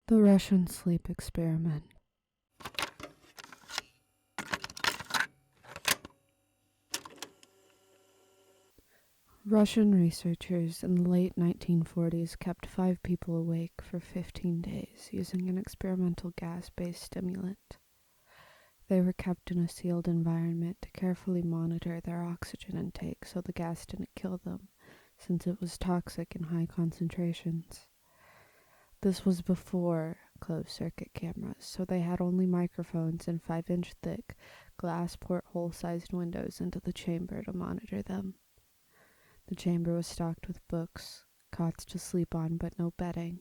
The Russian sleep experiment. Russian researchers in the late 1940s kept 5 people awake for 15 days using an experimental gas-based stimulant. They were kept in a sealed environment to carefully monitor their oxygen intake so the gas didn't kill them, since it was toxic in high concentrations. This was before closed-circuit cameras, so they had only microphones and 5-inch thick, glass porthole-sized windows into the chamber to monitor them. The chamber was stocked with books, cots to sleep on but no bedding,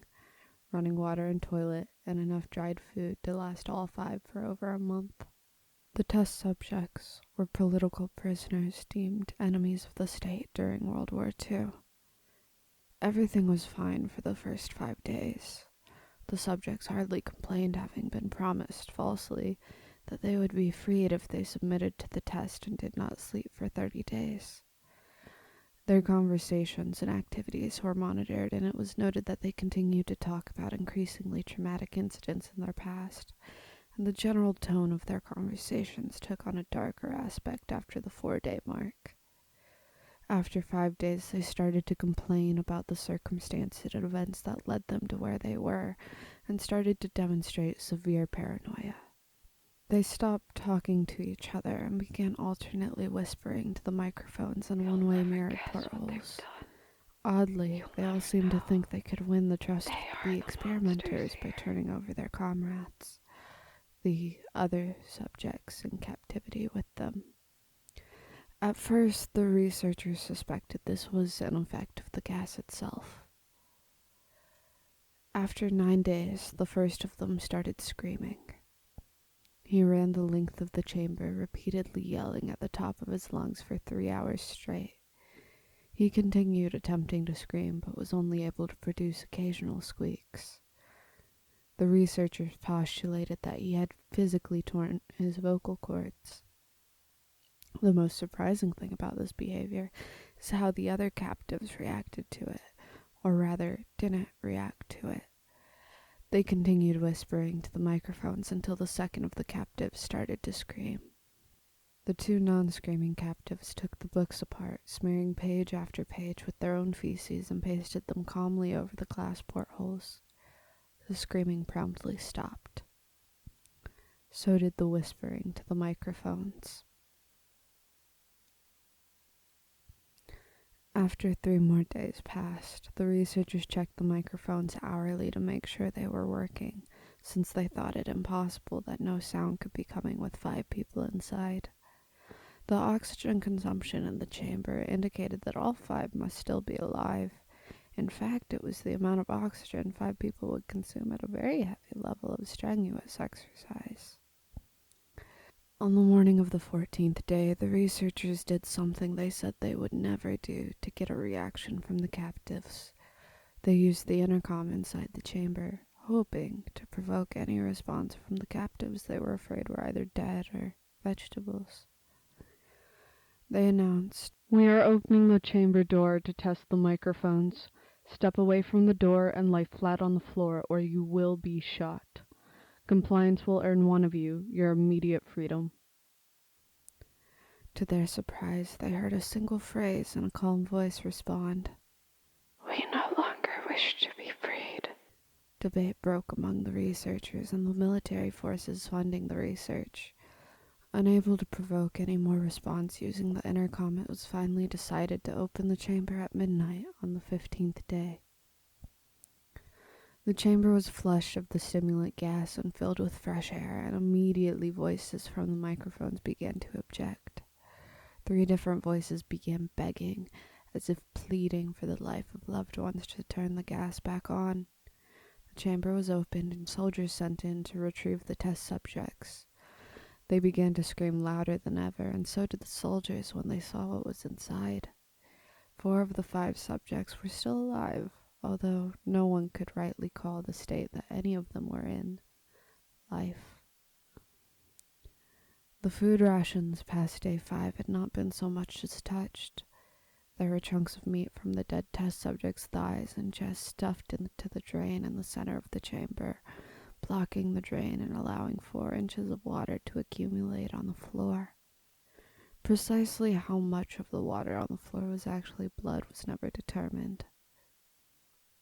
running water and toilet, and enough dried food to last all 5 for over a month. The test subjects were political prisoners deemed enemies of the state during World War II. Everything was fine for the first 5 days. The subjects hardly complained, having been promised falsely that they would be freed if they submitted to the test and did not sleep for 30 days. Their conversations and activities were monitored, and it was noted that they continued to talk about increasingly traumatic incidents in their past, and the general tone of their conversations took on a darker aspect after the 4-day mark. After 5 days, they started to complain about the circumstances and events that led them to where they were, and started to demonstrate severe paranoia. They stopped talking to each other and began alternately whispering to the microphones and one-way mirrored portholes. Oddly, they all seemed to think they could win the trust of the experimenters by turning over their comrades, the other subjects in captivity, with them. At first, the researchers suspected this was an effect of the gas itself. After 9 days, the first of them started screaming. He ran the length of the chamber, repeatedly yelling at the top of his lungs for 3 hours straight. He continued attempting to scream, but was only able to produce occasional squeaks. The researchers postulated that he had physically torn his vocal cords. The most surprising thing about this behavior is how the other captives reacted to it, or rather, didn't react to it. They continued whispering to the microphones until the second of the captives started to scream. The 2 non-screaming captives took the books apart, smearing page after page with their own feces, and pasted them calmly over the glass portholes. The screaming promptly stopped. So did the whispering to the microphones. After 3 more days passed, the researchers checked the microphones hourly to make sure they were working, since they thought it impossible that no sound could be coming with 5 people inside. The oxygen consumption in the chamber indicated that all 5 must still be alive. In fact, it was the amount of oxygen 5 people would consume at a very heavy level of strenuous exercise. On the morning of the 14th day, the researchers did something they said they would never do to get a reaction from the captives. They used the intercom inside the chamber, hoping to provoke any response from the captives they were afraid were either dead or vegetables. They announced, "We are opening the chamber door to test the microphones. Step away from the door and lie flat on the floor, or you will be shot. Compliance will earn one of you your immediate freedom." To their surprise, they heard a single phrase in a calm voice respond, "We no longer wish to be freed." Debate broke among the researchers and the military forces funding the research. Unable to provoke any more response using the intercom, it was finally decided to open the chamber at midnight on the 15th day. The chamber was flush of the stimulant gas and filled with fresh air, and immediately voices from the microphones began to object. 3 different voices began begging, as if pleading for the life of loved ones, to turn the gas back on. The chamber was opened and soldiers sent in to retrieve the test subjects. They began to scream louder than ever, and so did the soldiers when they saw what was inside. 4 of the 5 subjects were still alive, although no one could rightly call the state that any of them were in life. The food rations past day 5 had not been so much as touched. There were chunks of meat from the dead test subject's thighs and chest stuffed into the drain in the center of the chamber, blocking the drain and allowing 4 inches of water to accumulate on the floor. Precisely how much of the water on the floor was actually blood was never determined.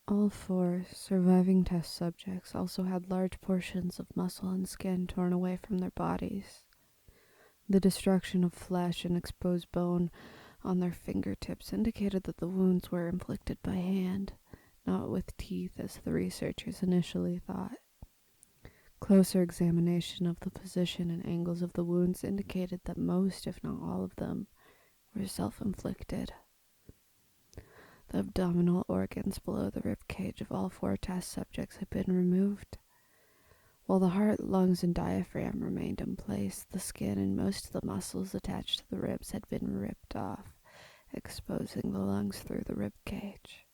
All 4 surviving test subjects also had large portions of muscle and skin torn away from their bodies. The destruction of flesh and exposed bone on their fingertips indicated that the wounds were inflicted by hand, not with teeth as the researchers initially thought. Closer examination of the position and angles of the wounds indicated that most, if not all of them, were self-inflicted. The abdominal organs below the rib cage of all 4 test subjects had been removed. While the heart, lungs, and diaphragm remained in place, the skin and most of the muscles attached to the ribs had been ripped off, exposing the lungs through the rib cage.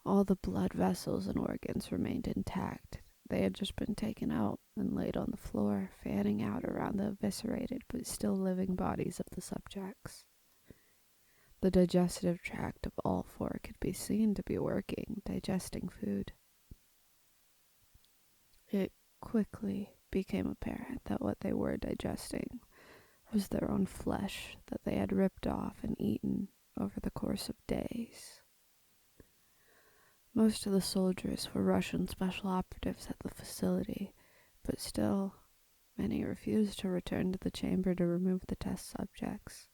All the blood vessels and organs remained intact. They had just been taken out and laid on the floor, fanning out around the eviscerated but still living bodies of the subjects. The digestive tract of all 4 could be seen to be working, digesting food. It quickly became apparent that what they were digesting was their own flesh that they had ripped off and eaten over the course of days. Most of the soldiers were Russian special operatives at the facility, but still, many refused to return to the chamber to remove the test subjects.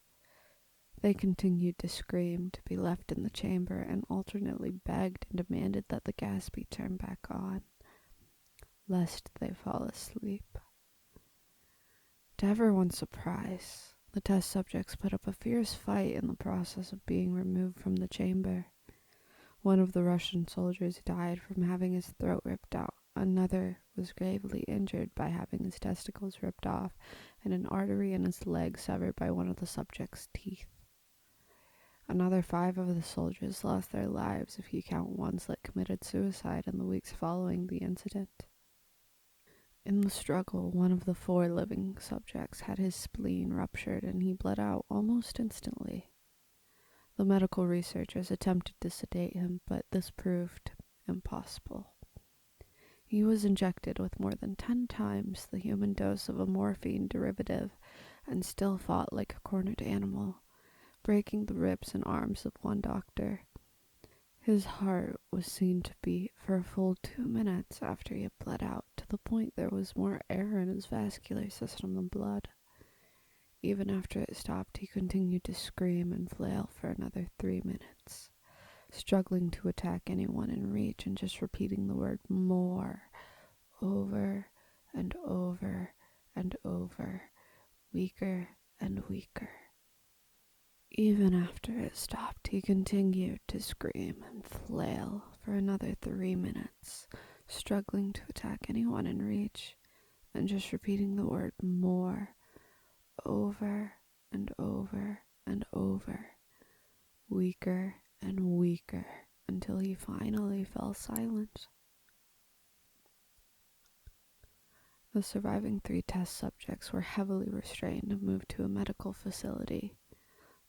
They continued to scream to be left in the chamber and alternately begged and demanded that the gas be turned back on, lest they fall asleep. To everyone's surprise, the test subjects put up a fierce fight in the process of being removed from the chamber. One of the Russian soldiers died from having his throat ripped out. Another was gravely injured by having his testicles ripped off and an artery in his leg severed by one of the subject's teeth. Another 5 of the soldiers lost their lives if you count ones that committed suicide in the weeks following the incident. In the struggle, one of the 4 living subjects had his spleen ruptured and he bled out almost instantly. The medical researchers attempted to sedate him, but this proved impossible. He was injected with more than 10 times the human dose of a morphine derivative and still fought like a cornered animal, breaking the ribs and arms of one doctor. His heart was seen to beat for a full 2 minutes after he had bled out, to the point there was more air in his vascular system than blood. Even after it stopped, he continued to scream and flail for another 3 minutes, struggling to attack anyone in reach and just repeating the word "more" over and over and over, weaker and weaker. Even after it stopped, he continued to scream and flail for another 3 minutes, struggling to attack anyone in reach and just repeating the word "more" over and over and over, weaker and weaker, until he finally fell silent. The surviving 3 test subjects were heavily restrained and moved to a medical facility,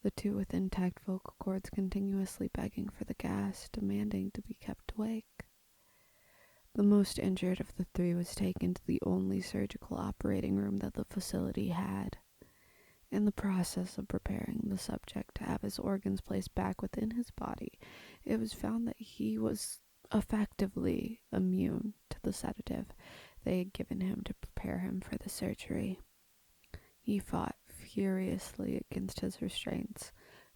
the 2 with intact vocal cords continuously begging for the gas, demanding to be kept awake. The most injured of the 3 was taken to the only surgical operating room that the facility had. In the process of preparing the subject to have his organs placed back within his body, it was found that he was effectively immune to the sedative they had given him to prepare him for the surgery. He fought furiously against his restraints,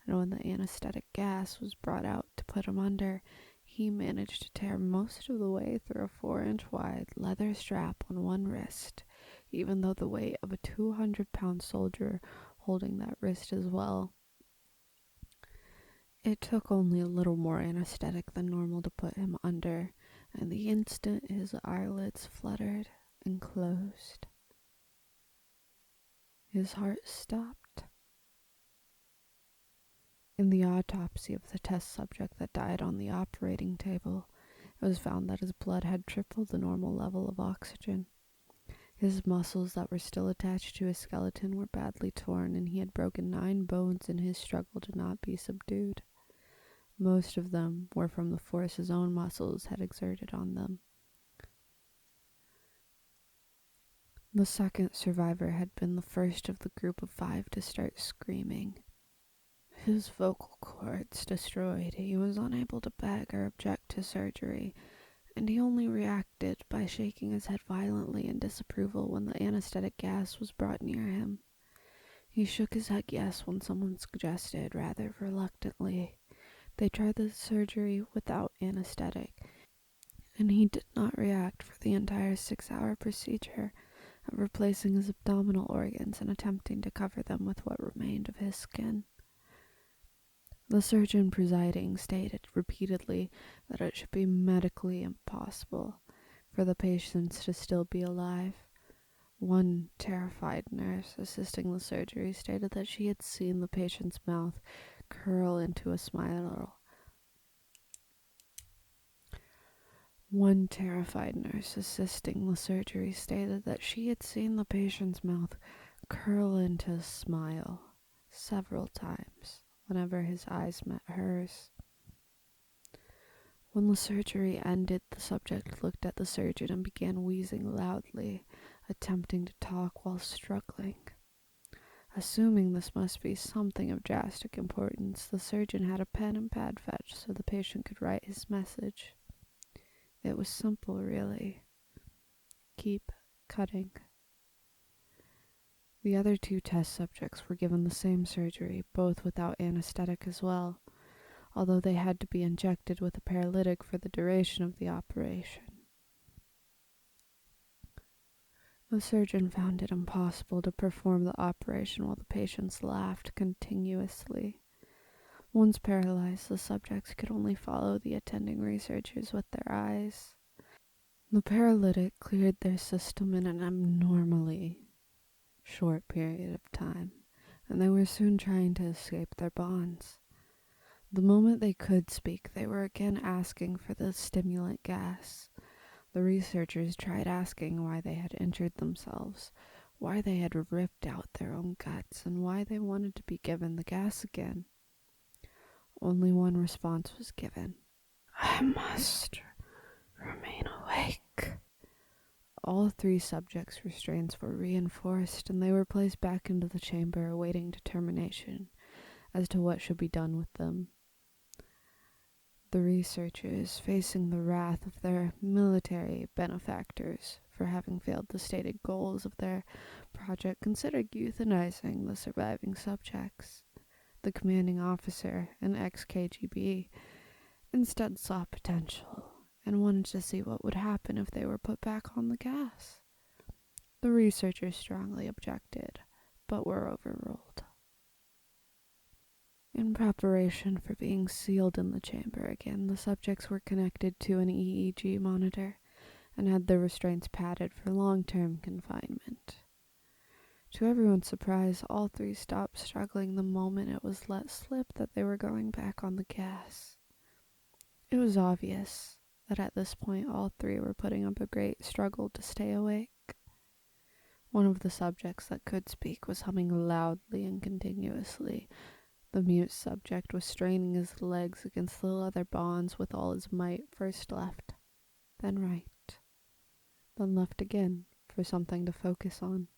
and when the anesthetic gas was brought out to put him under, he managed to tear most of the way through a 4-inch wide leather strap on one wrist, even though the weight of a 200-pound soldier holding that wrist as well. It took only a little more anesthetic than normal to put him under, and the instant his eyelids fluttered and closed, his heart stopped. In the autopsy of the test subject that died on the operating table, it was found that his blood had tripled the normal level of oxygen. His muscles that were still attached to his skeleton were badly torn, and he had broken 9 bones in his struggle to not be subdued. Most of them were from the force his own muscles had exerted on them. The second survivor had been the first of the group of 5 to start screaming. His vocal cords destroyed, he was unable to beg or object to surgery, and he only reacted by shaking his head violently in disapproval when the anesthetic gas was brought near him. He shook his head yes when someone suggested, rather reluctantly, they tried the surgery without anesthetic, and he did not react for the entire 6-hour procedure of replacing his abdominal organs and attempting to cover them with what remained of his skin. The surgeon presiding stated repeatedly that it should be medically impossible for the patients to still be alive. One terrified nurse assisting the surgery stated that she had seen the patient's mouth curl into a smile. One terrified nurse assisting the surgery stated that she had seen the patient's mouth curl into a smile several times whenever his eyes met hers. When the surgery ended, the subject looked at the surgeon and began wheezing loudly, attempting to talk while struggling. Assuming this must be something of drastic importance, the surgeon had a pen and pad fetched so the patient could write his message. It was simple, really. Keep cutting. The other 2 test subjects were given the same surgery, both without anesthetic as well, although they had to be injected with a paralytic for the duration of the operation. The surgeon found it impossible to perform the operation while the patients laughed continuously. Once paralyzed, the subjects could only follow the attending researchers with their eyes. The paralytic cleared their system in an abnormally short period of time, and they were soon trying to escape their bonds. The moment they could speak, they were again asking for the stimulant gas. The researchers tried asking why they had injured themselves, why they had ripped out their own guts, and why they wanted to be given the gas again. Only one response was given. I must remain awake. All 3 subjects' restraints were reinforced, and they were placed back into the chamber awaiting determination as to what should be done with them. The researchers, facing the wrath of their military benefactors for having failed the stated goals of their project, considered euthanizing the surviving subjects. The commanding officer, an ex-KGB, instead saw potential and wanted to see what would happen if they were put back on the gas. The researchers strongly objected, but were overruled. In preparation for being sealed in the chamber again, the subjects were connected to an EEG monitor and had their restraints padded for long-term confinement. To everyone's surprise, all 3 stopped struggling the moment it was let slip that they were going back on the gas. It was obvious that at this point all 3 were putting up a great struggle to stay awake. One of the subjects that could speak was humming loudly and continuously. The mute subject was straining his legs against the leather bonds with all his might, first left, then right, then left again for something to focus on.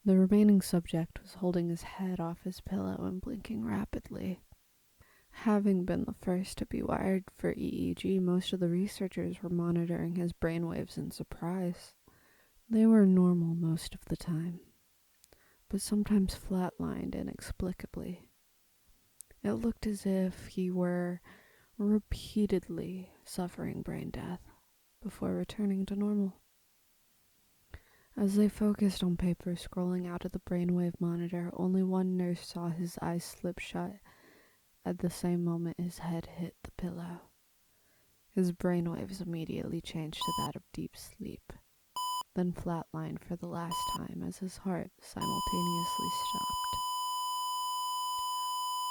The remaining subject was holding his head off his pillow and blinking rapidly. Having been the first to be wired for EEG, most of the researchers were monitoring his brainwaves in surprise. They were normal most of the time, but sometimes flatlined inexplicably. It looked as if he were repeatedly suffering brain death before returning to normal. As they focused on paper scrolling out of the brainwave monitor, only one nurse saw his eyes slip shut at the same moment his head hit the pillow. His brainwaves immediately changed to that of deep sleep, then flatlined for the last time as his heart simultaneously stopped.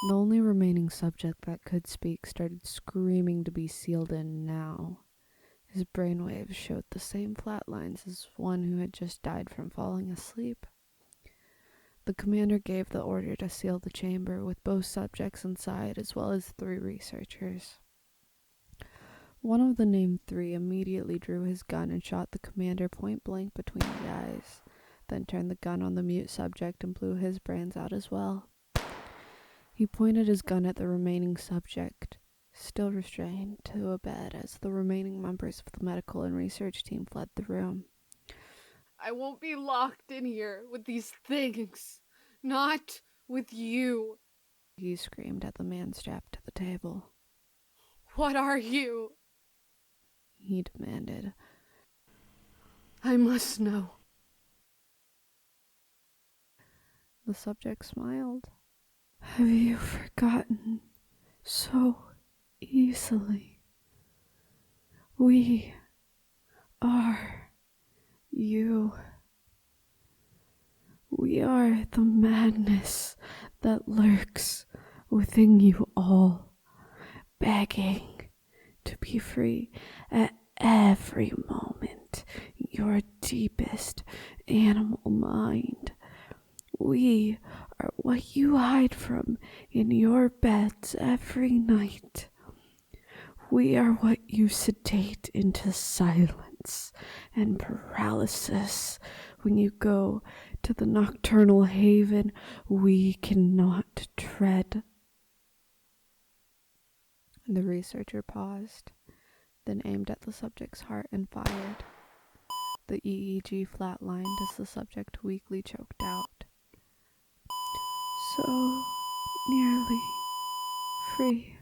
The only remaining subject that could speak started screaming to be sealed in now. His brainwaves showed the same flat lines as one who had just died from falling asleep. The commander gave the order to seal the chamber with both subjects inside as well as 3 researchers. One of the named 3 immediately drew his gun and shot the commander point blank between the eyes, then turned the gun on the mute subject and blew his brains out as well. He pointed his gun at the remaining subject, still restrained, to a bed as the remaining members of the medical and research team fled the room. I won't be locked in here with these things. Not with you. He screamed at the man strapped to the table. What are you? He demanded. I must know. The subject smiled. Have you forgotten so easily? We are you. We are the madness that lurks within you all, begging to be free at every moment. Your deepest animal mind. We are what you hide from in your beds every night. We are what you sedate into silence and paralysis when you go to the nocturnal haven we cannot tread. The researcher paused, then aimed at the subject's heart and fired. The EEG flatlined as the subject weakly choked out. So nearly free.